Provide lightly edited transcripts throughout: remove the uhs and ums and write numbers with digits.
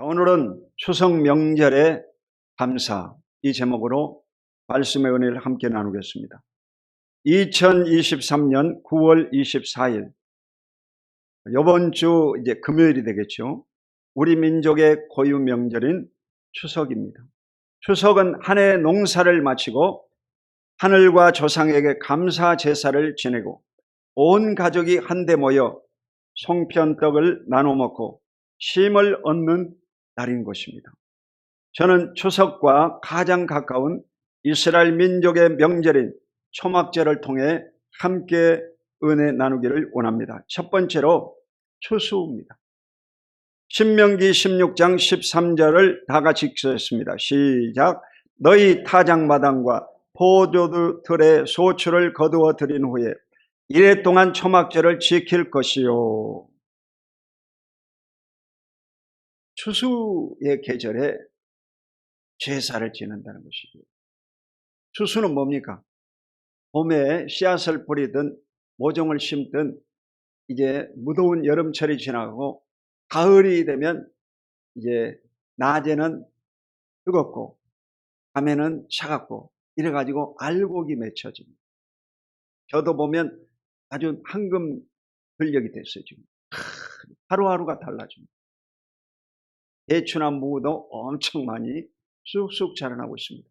오늘은 추석 명절의 감사, 이 제목으로 말씀의 은혜를 함께 나누겠습니다. 2023년 9월 24일, 이번 주 이제 금요일이 되겠죠. 우리 민족의 고유 명절인 추석입니다. 추석은 한 해의 농사를 마치고 하늘과 조상에게 감사 제사를 지내고 온 가족이 한데 모여 송편떡을 나눠 먹고 쉼을 얻는 날인 것입니다. 저는 추석과 가장 가까운 이스라엘 민족의 명절인 초막절을 통해 함께 은혜 나누기를 원합니다. 첫 번째로 추수입니다. 신명기 16장 13절을 다 같이 읽겠습니다. 시작. 너희 타작마당과 포도들의 소출을 거두어 들인 후에 이래 동안 초막절을 지킬 것이요. 추수의 계절에 제사를 지낸다는 것이죠. 추수는 뭡니까? 봄에 씨앗을 뿌리든 모종을 심든 이제 무더운 여름철이 지나가고 가을이 되면 이제 낮에는 뜨겁고 밤에는 차갑고 이래가지고 알곡이 맺혀집니다. 저도 보면 아주 황금 근력이 됐어요. 지금 하루하루가 달라집니다. 대추나 무도 엄청 많이 쑥쑥 자라나고 있습니다.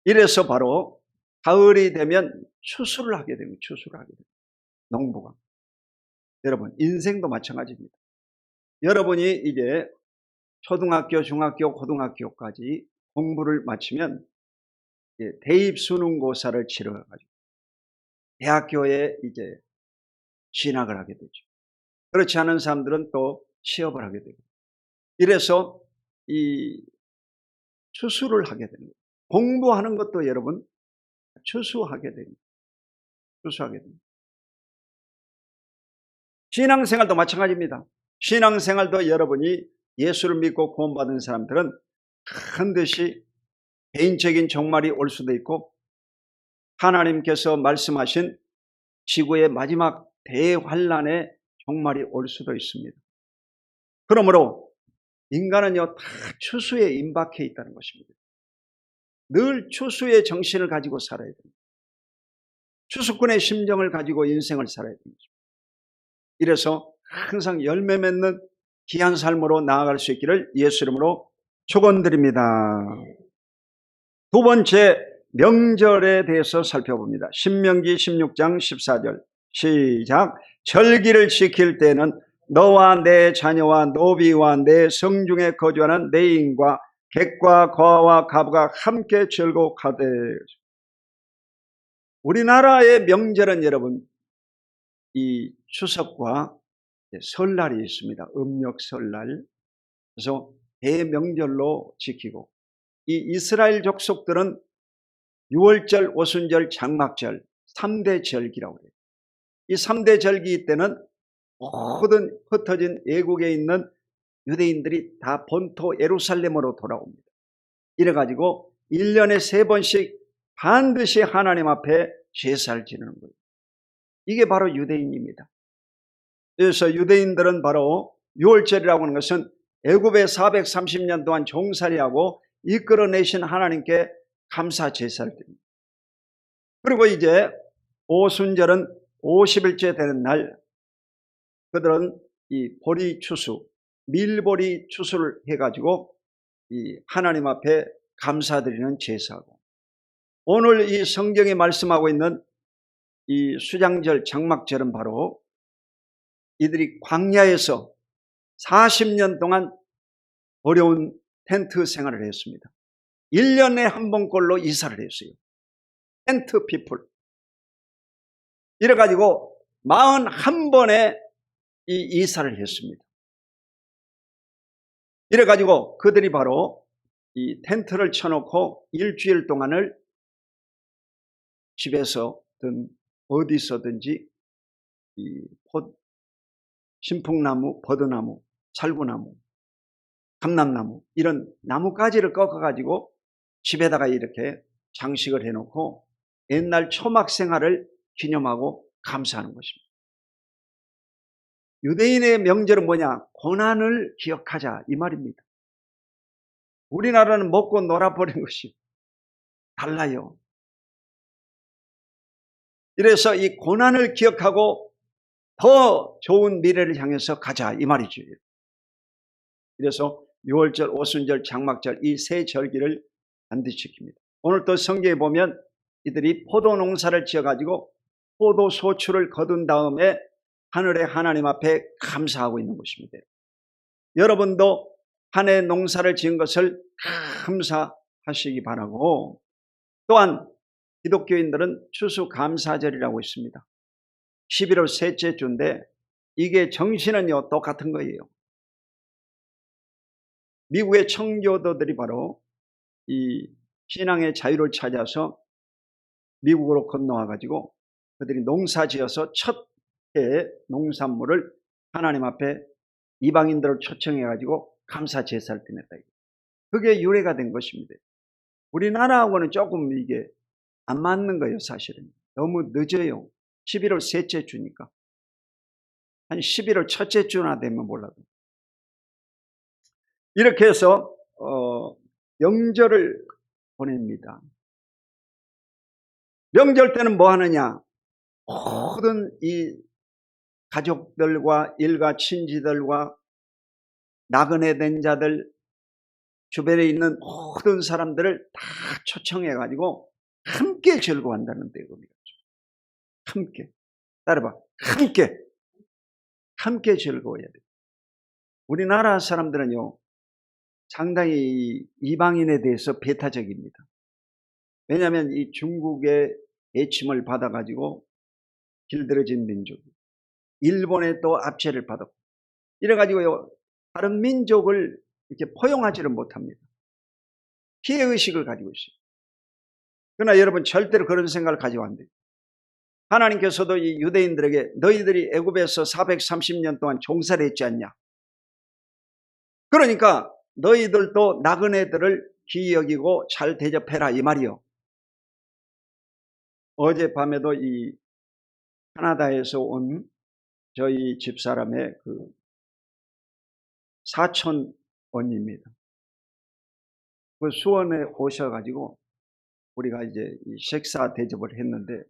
이래서 바로 가을이 되면 추수를 하게 됩니다. 추수를 하게 됩니다. 농부가. 여러분, 인생도 마찬가지입니다. 여러분이 이제 초등학교, 중학교, 고등학교까지 공부를 마치면 대입 수능고사를 치러가지고 대학교에 이제 진학을 하게 되죠. 그렇지 않은 사람들은 또 취업을 하게 되고. 이래서 이 추수를 하게 됩니다. 공부하는 것도 여러분 추수하게 됩니다. 추수하게 됩니다. 신앙생활도 마찬가지입니다. 신앙생활도 여러분이 예수를 믿고 구원받은 사람들은 반드시 개인적인 종말이 올 수도 있고 하나님께서 말씀하신 지구의 마지막 대환란의 종말이 올 수도 있습니다. 그러므로 인간은요 다 추수에 임박해 있다는 것입니다. 늘 추수의 정신을 가지고 살아야 됩니다. 추수꾼의 심정을 가지고 인생을 살아야 됩니다. 이래서 항상 열매 맺는 귀한 삶으로 나아갈 수 있기를 예수 이름으로 축원드립니다. 두 번째 명절에 대해서 살펴봅니다. 신명기 16장 14절 시작. 절기를 지킬 때는 너와 내 자녀와 노비와 내 성중에 거주하는 내 인과 객과 거아와 가부가 함께 즐거워하되. 우리나라의 명절은 여러분 이 추석과 설날이 있습니다. 음력 설날. 그래서 대명절로 지키고 이 이스라엘 족속들은 유월절, 오순절, 장막절 3대 절기라고 해요. 이 3대 절기 때는 모든 흩어진 외국에 있는 유대인들이 다 본토 예루살렘으로 돌아옵니다. 이래가지고 1년에 3번씩 반드시 하나님 앞에 제사를 지내는 거예요. 이게 바로 유대인입니다. 그래서 유대인들은 바로 유월절이라고 하는 것은 애굽에 430년 동안 종살이하고 이끌어내신 하나님께 감사 제사를 드립니다. 그리고 이제 오순절은 50일째 되는 날 그들은 이 보리 추수, 밀보리 추수를 해가지고 이 하나님 앞에 감사드리는 제사고, 오늘 이 성경에 말씀하고 있는 이 수장절, 장막절은 바로 이들이 광야에서 40년 동안 어려운 텐트 생활을 했습니다. 1년에 한 번꼴로 이사를 했어요. 텐트 피플. 이래가지고 41번에 이 이사를 했습니다. 이래가지고 그들이 바로 이 텐트를 쳐놓고 일주일 동안을 집에서든 어디서든지 이 신풍나무, 버드나무, 살구나무, 감람나무 이런 나뭇가지를 꺾어가지고 집에다가 이렇게 장식을 해놓고 옛날 초막 생활을 기념하고 감사하는 것입니다. 유대인의 명절은 뭐냐? 고난을 기억하자 이 말입니다. 우리나라는 먹고 놀아버린 것이 달라요. 이래서 이 고난을 기억하고 더 좋은 미래를 향해서 가자 이 말이죠. 그래서 6월절, 오순절, 장막절 이 세 절기를 반드시 지킵니다. 오늘 또 성경에 보면 이들이 포도 농사를 지어가지고 포도 소출을 거둔 다음에 하늘의 하나님 앞에 감사하고 있는 것입니다. 여러분도 한 해 농사를 지은 것을 감사하시기 바라고, 또한 기독교인들은 추수감사절이라고 있습니다. 11월 셋째 주인데 이게 정신은요 똑같은 거예요. 미국의 청교도들이 바로 이 신앙의 자유를 찾아서 미국으로 건너와 가지고 그들이 농사지어서 첫 해 농산물을 하나님 앞에 이방인들을 초청해 가지고 감사 제사를 드렸다. 그게 유래가 된 것입니다. 우리나라하고는 조금 이게 안 맞는 거예요. 사실은 너무 늦어요. 11월 셋째 주니까 한 11월 첫째 주나 되면 몰라도 이렇게 해서 명절을 보냅니다. 명절 때는 뭐 하느냐? 모든 이 가족들과 일가 친지들과 나그네 된 자들, 주변에 있는 모든 사람들을 다 초청해 가지고 함께 즐거워한다는 뜻입니다. 함께. 따라봐. 함께 즐거워야 돼요. 우리나라 사람들은요 상당히 이방인에 대해서 배타적입니다. 왜냐하면 이 중국의 애침을 받아가지고 길들여진 민족, 일본의 또 압제를 받았고 이래가지고요 다른 민족을 이렇게 포용하지를 못합니다. 피해의식을 가지고 있어요. 그러나 여러분 절대로 그런 생각을 가지고 안 돼요. 하나님께서도 이 유대인들에게 너희들이 애굽에서 430년 동안 종살이 했지 않냐. 그러니까 너희들도 나그네들을 귀히 여기고 잘 대접해라 이 말이요. 어젯밤에도 이 캐나다에서 온 저희 집사람의 그 사촌 언니입니다. 그 수원에 오셔가지고 우리가 이제 이 식사 대접을 했는데,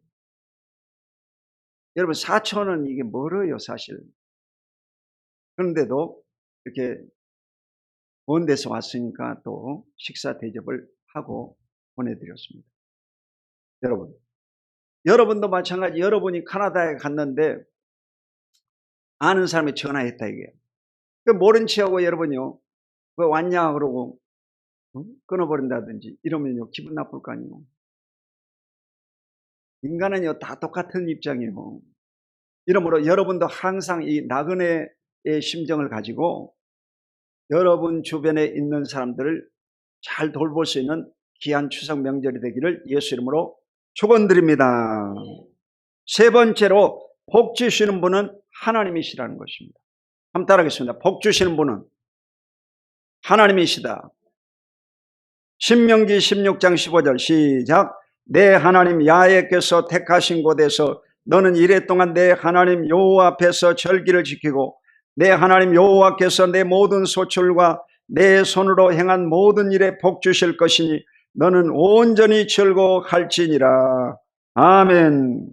여러분 사촌은 이게 멀어요 사실. 그런데도 이렇게 먼 데서 왔으니까 또 식사 대접을 하고 보내드렸습니다. 여러분도 마찬가지. 여러분이 캐나다에 갔는데 아는 사람이 전화했다 이게. 모른 체하고 여러분요 왜 왔냐 그러고 끊어버린다든지 이러면요 기분 나쁠 거 아니에요. 인간은요 다 똑같은 입장이에요. 이러므로 여러분도 항상 이 나그네의 심정을 가지고 여러분 주변에 있는 사람들을 잘 돌볼 수 있는 귀한 추석 명절이 되기를 예수 이름으로 축원드립니다. 세 번째로 복 주시는 분은 하나님이시라는 것입니다. 한번 따라하겠습니다. 복 주시는 분은 하나님이시다. 신명기 16장 15절 시작. 내 하나님 야훼께서 택하신 곳에서 너는 이랫동안 내 하나님 여호와 앞에서 절기를 지키고 내 하나님 여호와께서 내 모든 소출과 내 손으로 행한 모든 일에 복 주실 것이니 너는 온전히 즐거워할지니라. 아멘.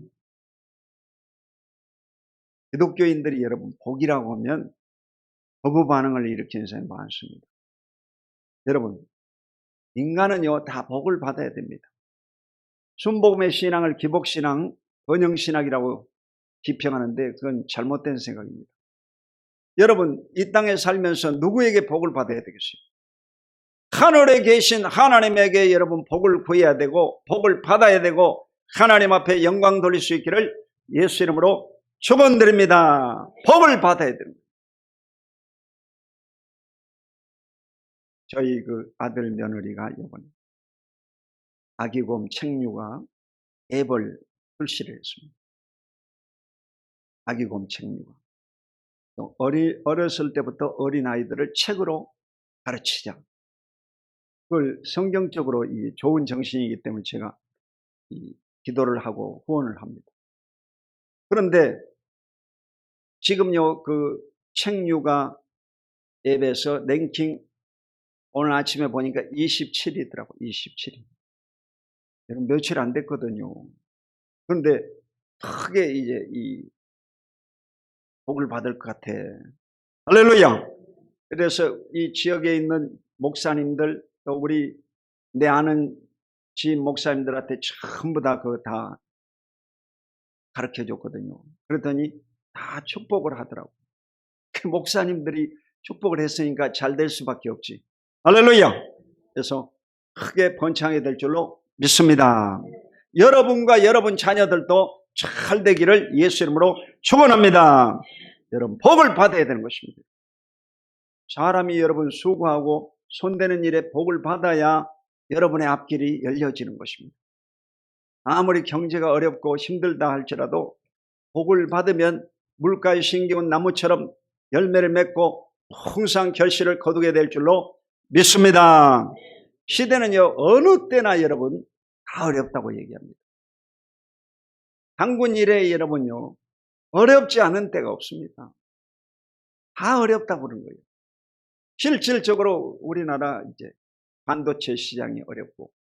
기독교인들이 여러분 복이라고 하면 거부 반응을 일으키는 사람이 많습니다. 여러분 인간은요 다 복을 받아야 됩니다. 순복음의 신앙을 기복신앙, 번영신학이라고 비평하는데 그건 잘못된 생각입니다. 여러분 이 땅에 살면서 누구에게 복을 받아야 되겠어요? 하늘에 계신 하나님에게 여러분 복을 구해야 되고 복을 받아야 되고 하나님 앞에 영광 돌릴 수 있기를 예수 이름으로 축원드립니다. 복을 받아야 됩니다. 저희 그 아들 며느리가 이번에 아기곰 책류가 앱을 출시를 했습니다. 아기곰 책류가. 어렸을 때부터 어린아이들을 책으로 가르치자. 그걸 성경적으로 좋은 정신이기 때문에 제가 기도를 하고 후원을 합니다. 그런데 지금요, 그 책류가 앱에서 랭킹 오늘 아침에 보니까 27위더라고. 27위. 여러분 며칠 안 됐거든요. 그런데 크게 이제 이 복을 받을 것 같아. 할렐루야. 그래서 이 지역에 있는 목사님들, 또 우리 내 아는 지인 목사님들한테 전부 다 그거 다 가르쳐 줬거든요. 그랬더니 다 축복을 하더라고. 그 목사님들이 축복을 했으니까 잘 될 수밖에 없지. 할렐루야. 그래서 크게 번창이 될 줄로 믿습니다. 여러분과 여러분 자녀들도 잘 되기를 예수 이름으로 축원합니다. 여러분 복을 받아야 되는 것입니다. 사람이 여러분 수고하고 손대는 일에 복을 받아야 여러분의 앞길이 열려지는 것입니다. 아무리 경제가 어렵고 힘들다 할지라도 복을 받으면 물가에 심겨온 나무처럼 열매를 맺고 풍성한 결실을 거두게 될 줄로 믿습니다. 시대는요 어느 때나 여러분 다 어렵다고 얘기합니다. 한군 일에 여러분요 어렵지 않은 때가 없습니다. 다 어렵다고 그러는 거예요. 실질적으로 우리나라 이제 반도체 시장이 어렵고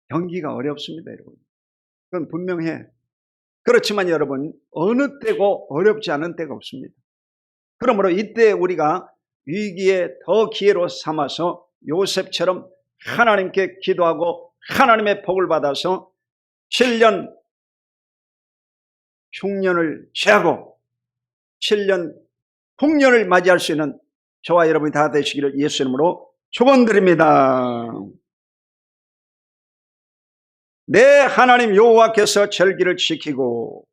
경기가 어렵습니다, 여러분. 그건 분명해. 그렇지만 여러분 어느 때고 어렵지 않은 때가 없습니다. 그러므로 이때 우리가 위기에 더 기회로 삼아서 요셉처럼 하나님께 기도하고 하나님의 복을 받아서 7년 흉년을 취하고 7년 풍년을 맞이할 수 있는 저와 여러분이 다 되시기를 예수 이름으로 축원드립니다. 내 하나님 여호와께서 절기를 지키고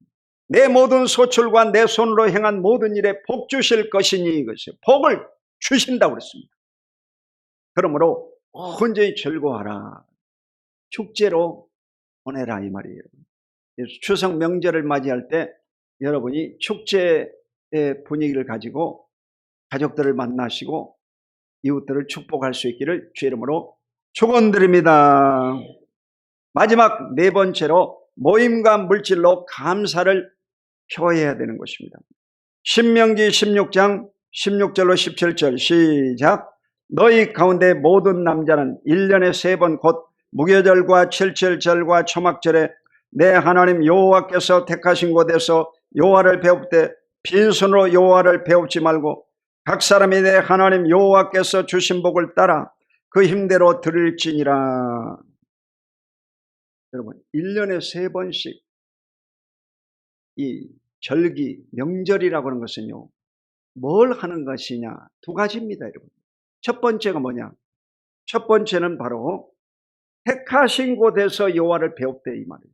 내 모든 소출과 내 손으로 행한 모든 일에 복 주실 것이니 이것이요. 복을 주신다고 그랬습니다. 그러므로 온전히 즐거워하라. 축제로 보내라 이 말이에요. 추석 명절을 맞이할 때 여러분이 축제의 분위기를 가지고 가족들을 만나시고 이웃들을 축복할 수 있기를 주의 이름으로 축원드립니다. 마지막 네 번째로 모임과 물질로 감사를 표해야 되는 것입니다. 신명기 16장 16절로 17절 시작. 너희 가운데 모든 남자는 1년에 3번 곧 무교절과 칠칠절과 초막절에 내 하나님 여호와께서 택하신 곳에서 여호와를 배울 때 빈손으로 여호와를 배웁지 말고 각 사람이 내 하나님 여호와께서 주신 복을 따라 그 힘대로 드릴지니라. 여러분 1년에 3번씩 이 절기 명절이라고 하는 것은요 뭘 하는 것이냐 두 가지입니다. 여러분 첫 번째가 뭐냐, 첫 번째는 바로 택하신 곳에서 여호와를 배웁되 이 말이에요.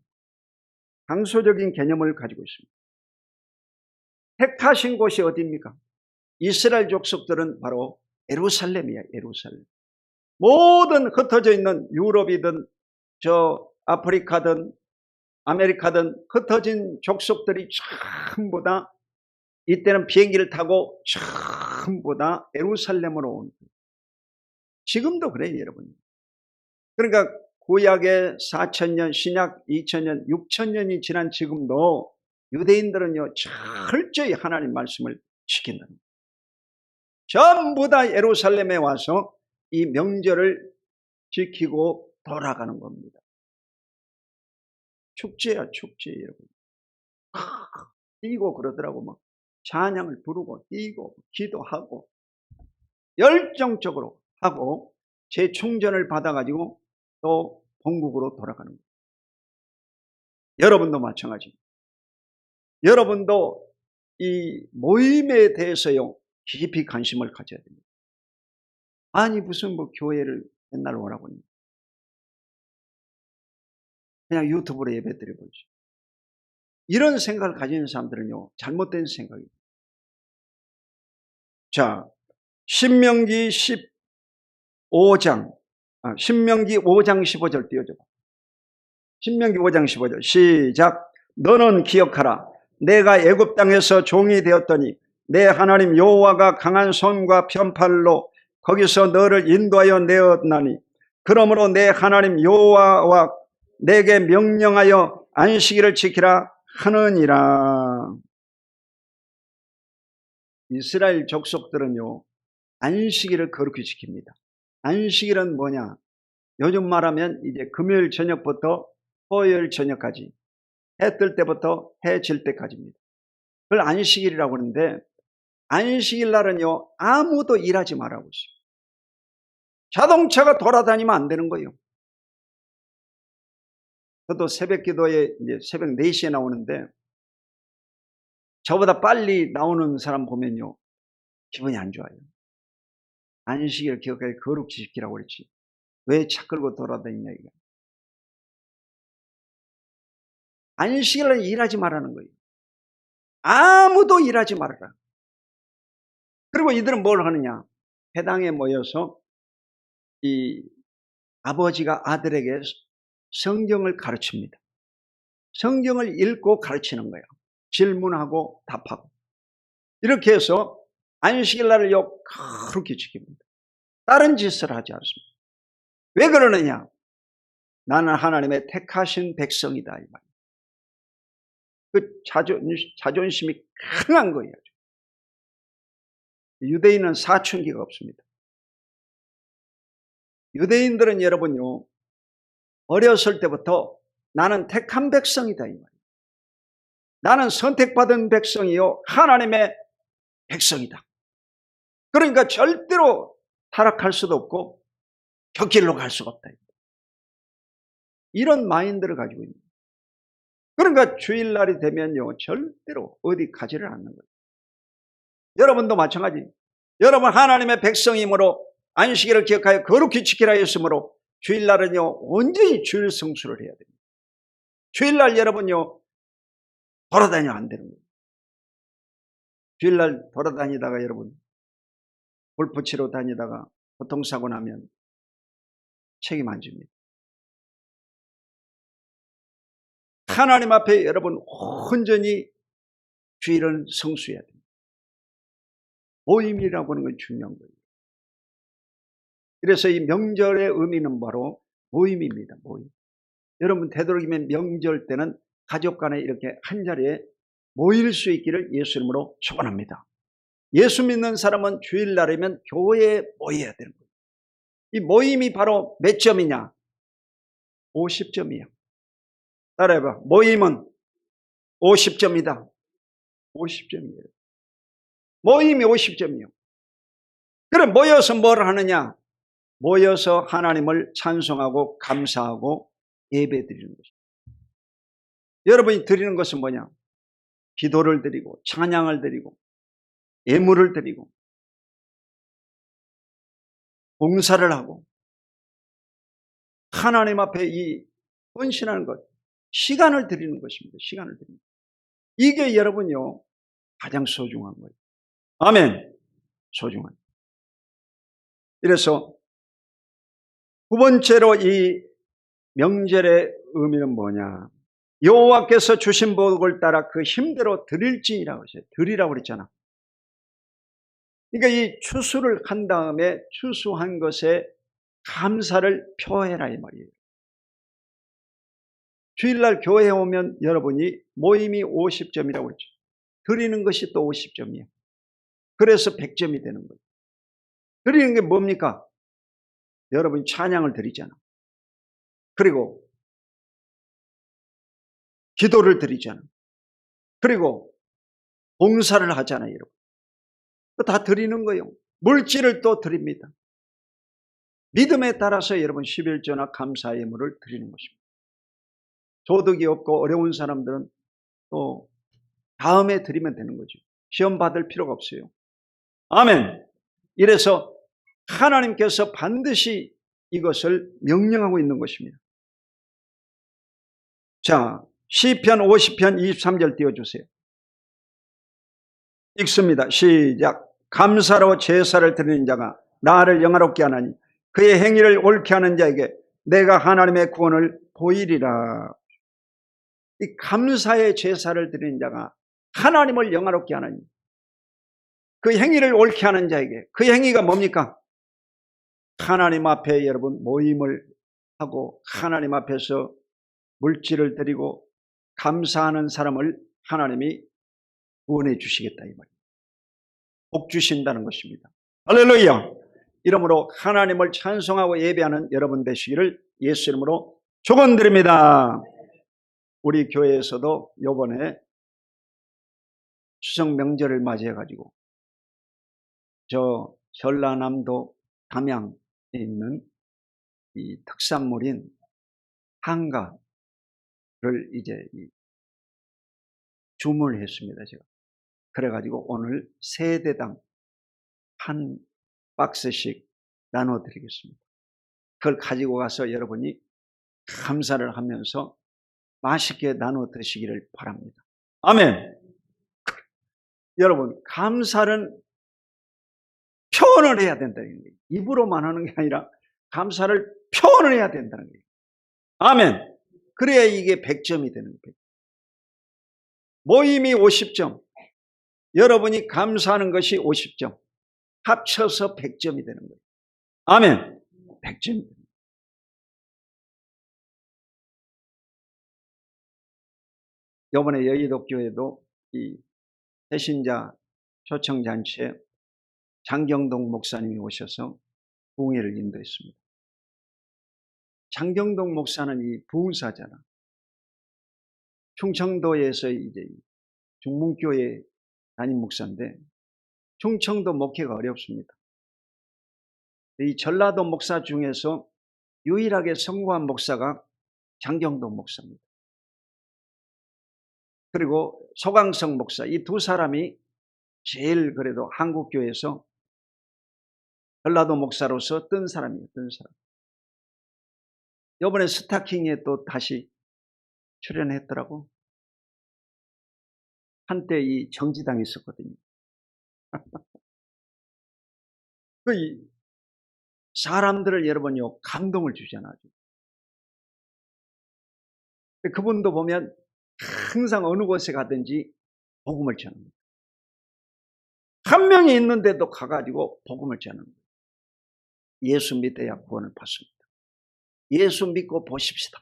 강소적인 개념을 가지고 있습니다. 택하신 곳이 어디입니까? 이스라엘 족속들은 바로 예루살렘이야. 예루살렘. 모든 흩어져 있는 유럽이든 저 아프리카든 아메리카든 흩어진 족속들이 전부 다 이때는 비행기를 타고 전부 다 예루살렘으로 온 거예요. 지금도 그래요, 여러분. 그러니까 구약의 4,000년, 신약 2,000년, 6,000년이 지난 지금도 유대인들은요 철저히 하나님 말씀을 지킨다는 거예요. 전부 다 예루살렘에 와서 이 명절을 지키고 돌아가는 겁니다. 축제야, 축제, 여러분. 뛰고 그러더라고. 막 찬양을 부르고 뛰고 기도하고 열정적으로 하고 재충전을 받아가지고 또 본국으로 돌아가는 거예요. 여러분도 마찬가지입니다. 여러분도 이 모임에 대해서요 깊이 관심을 가져야 됩니다. 아니 무슨 뭐 교회를 맨날 오라고 합니다. 그냥 유튜브로 예배 드려보죠. 이런 생각을 가지는 사람들은요 잘못된 생각입니다. 자, 신명기 5장 15절 띄워줘봐. 신명기 5장 15절 시작. 너는 기억하라. 내가 애굽 땅에서 종이 되었더니 내 하나님 여호와가 강한 손과 편팔로 거기서 너를 인도하여 내었나니 그러므로 내 하나님 여호와와 내게 명령하여 안식일을 지키라 하느니라. 이스라엘 족속들은요, 안식일을 거룩히 지킵니다. 안식일은 뭐냐? 요즘 말하면 이제 금요일 저녁부터 토요일 저녁까지, 해 뜰 때부터 해 질 때까지입니다. 그걸 안식일이라고 하는데, 안식일 날은요, 아무도 일하지 말라고 있어요. 자동차가 돌아다니면 안 되는 거예요. 저도 새벽 기도에 이제 새벽 4시에 나오는데, 저보다 빨리 나오는 사람 보면요, 기분이 안 좋아요. 안식일 기억하게 거룩히 지키라고 그랬지. 왜 차 끌고 돌아다니냐, 이거. 안식일은 일하지 말라는 거예요. 아무도 일하지 말아라. 그리고 이들은 뭘 하느냐? 회당에 모여서 이 아버지가 아들에게 성경을 가르칩니다. 성경을 읽고 가르치는 거예요. 질문하고 답하고. 이렇게 해서 안식일 날을요, 그렇게 지킵니다. 다른 짓을 하지 않습니다. 왜 그러느냐? 나는 하나님의 택하신 백성이다, 이 말이에요. 그 자존심이 강한 거예요. 유대인은 사춘기가 없습니다. 유대인들은 여러분요, 어렸을 때부터 나는 택한 백성이다, 이 말이에요. 나는 선택받은 백성이요, 하나님의 백성이다. 그러니까 절대로 타락할 수도 없고 곁길로 갈 수가 없다. 이런 마인드를 가지고 있는 거예요. 그러니까 주일날이 되면요, 절대로 어디 가지를 않는 거예요. 여러분도 마찬가지. 여러분 하나님의 백성이므로 안식일을 기억하여 거룩히 지키라 했으므로 주일날은요, 온전히 주일 성수를 해야 됩니다. 주일날 여러분요, 돌아다니면 안 되는 거예요. 주일날 돌아다니다가 여러분 골프 치러 다니다가 교통사고 나면 책임 안 집니다. 하나님 앞에 여러분 온전히 주일은 성수해야 됩니다. 모임이라고 하는 건 중요한 거예요. 그래서 이 명절의 의미는 바로 모임입니다. 모임. 여러분 되도록이면 명절 때는 가족 간에 이렇게 한자리에 모일 수 있기를 예수 이름으로 축원합니다. 예수 믿는 사람은 주일날이면 교회에 모여야 되는 거예요. 이 모임이 바로 몇 점이냐? 50점이에요. 따라해봐. 모임은 50점이다. 50점이에요. 모임이 50점이에요. 그럼 모여서 뭘 하느냐? 모여서 하나님을 찬송하고 감사하고 예배 드리는 것입니다. 여러분이 드리는 것은 뭐냐? 기도를 드리고 찬양을 드리고 예물을 드리고 봉사를 하고 하나님 앞에 이 헌신하는 것, 시간을 드리는 것입니다. 시간을 드리는 것. 이게 여러분요, 가장 소중한 거예요. 아멘. 소중한. 그래서 두 번째로 이 명절의 의미는 뭐냐? 여호와께서 주신 복을 따라 그 힘대로 드릴지니라고 했어요. 드리라고 그랬잖아. 그러니까 이 추수를 한 다음에 추수한 것에 감사를 표해라 이 말이에요. 주일날 교회에 오면 여러분이 모임이 50점이라고 그랬죠. 드리는 것이 또 50점이에요. 그래서 100점이 되는 거예요. 드리는 게 뭡니까? 여러분이 찬양을 드리잖아. 그리고 기도를 드리잖아. 그리고 봉사를 하잖아요. 여러분. 다 드리는 거예요. 물질을 또 드립니다. 믿음에 따라서 여러분 11조나 감사 예물을 드리는 것입니다. 소득이 없고 어려운 사람들은 또 다음에 드리면 되는 거죠. 시험 받을 필요가 없어요. 아멘. 이래서 하나님께서 반드시 이것을 명령하고 있는 것입니다. 자, 시편 50편 23절 띄워주세요. 읽습니다. 시작. 감사로 제사를 드리는 자가 나를 영화롭게 하나니 그의 행위를 옳게 하는 자에게 내가 하나님의 구원을 보이리라. 이 감사의 제사를 드리는 자가 하나님을 영화롭게 하나니 그 행위를 옳게 하는 자에게, 그 행위가 뭡니까? 하나님 앞에 여러분 모임을 하고 하나님 앞에서 물질을 드리고 감사하는 사람을 하나님이 구원해 주시겠다 이 말이에요. 복 주신다는 것입니다. 할렐루야. 이러므로 하나님을 찬송하고 예배하는 여러분 되시기를 예수 이름으로 축원드립니다. 우리 교회에서도 이번에 추석 명절을 맞이해가지고 저 전라남도 담양에 있는 이 특산물인 한가를 이제 주문했습니다. 제가 그래가지고 오늘 세대당 한 박스씩 나눠드리겠습니다. 그걸 가지고 가서 여러분이 감사를 하면서 맛있게 나눠 드시기를 바랍니다. 아멘. 여러분, 감사는 표현을 해야 된다는 거예요. 입으로만 하는 게 아니라 감사를 표현을 해야 된다는 거예요. 아멘. 그래야 이게 100점이 되는 거예요. 모임이 50점, 여러분이 감사하는 것이 50점, 합쳐서 100점이 되는 거예요. 아멘. 100점이 됩니다. 이번에 여의도 교회도 이 새신자 초청잔치에 장경동 목사님이 오셔서 부흥회를 인도했습니다. 장경동 목사는 이 부흥사잖아. 충청도에서 이제 중문교회 담임 목사인데 충청도 목회가 어렵습니다. 이 전라도 목사 중에서 유일하게 성공한 목사가 장경동 목사입니다. 그리고 소강성 목사, 이 두 사람이 제일 그래도 한국교회에서 전라도 목사로서 뜬 사람이에요. 뜬 사람. 이번에 스타킹에 또 다시 출연했더라고. 한때 이 정지당에 있었거든요. 그 사람들을 여러분요 감동을 주잖아요. 그분도 보면 항상 어느 곳에 가든지 복음을 전합니다. 한 명이 있는데도 가가지고 복음을 전하는 거예요. 예수 믿어야 구원을 받습니다. 예수 믿고 보십시다.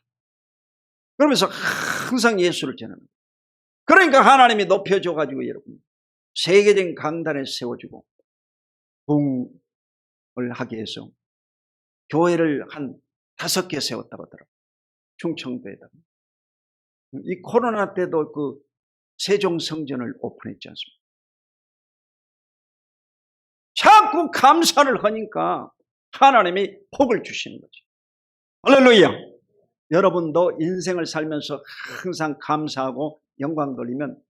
그러면서 항상 예수를 전하는 거예요. 그러니까 하나님이 높여줘가지고 여러분 세계적인 강단에 세워주고 부흥을 하기 위해서 교회를 한 5개 세웠다고 하더라고요. 충청도에다가. 이 코로나 때도 그 세종성전을 오픈했지 않습니까? 자꾸 감사를 하니까 하나님이 복을 주시는 거죠. 할렐루야. 여러분도 인생을 살면서 항상 감사하고 영광 돌리면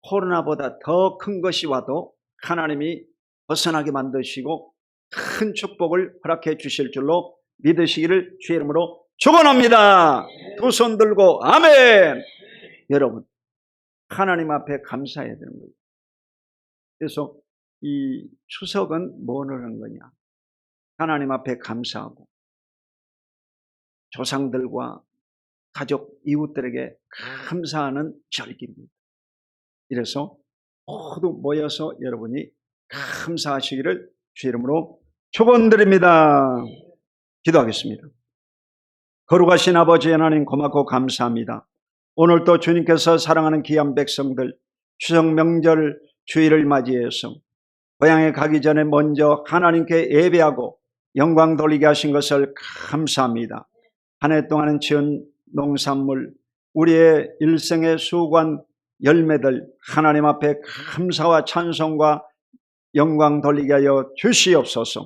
코로나보다 더 큰 것이 와도 하나님이 벗어나게 만드시고 큰 축복을 허락해 주실 줄로 믿으시기를 주의 이름으로 축원합니다. 두 손 들고 아멘. 여러분 하나님 앞에 감사해야 되는 거예요. 그래서 이 추석은 뭘 하는 거냐? 하나님 앞에 감사하고 조상들과 가족, 이웃들에게 감사하는 절기입니다. 이래서 모두 모여서 여러분이 감사하시기를 주의 이름으로 축원드립니다. 기도하겠습니다. 거룩하신 아버지 하나님 고맙고 감사합니다. 오늘도 주님께서 사랑하는 귀한 백성들 추석 명절 주일을 맞이해서 고향에 가기 전에 먼저 하나님께 예배하고 영광 돌리게 하신 것을 감사합니다. 한 해 동안 지은 농산물, 우리의 일생의 수고한 열매들 하나님 앞에 감사와 찬송과 영광 돌리게 하여 주시옵소서.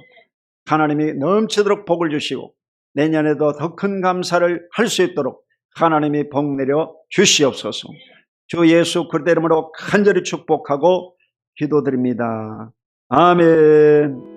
하나님이 넘치도록 복을 주시고 내년에도 더 큰 감사를 할 수 있도록 하나님이 복 내려 주시옵소서. 주 예수 그리스도 이름으로 간절히 축복하고 기도드립니다. 아멘.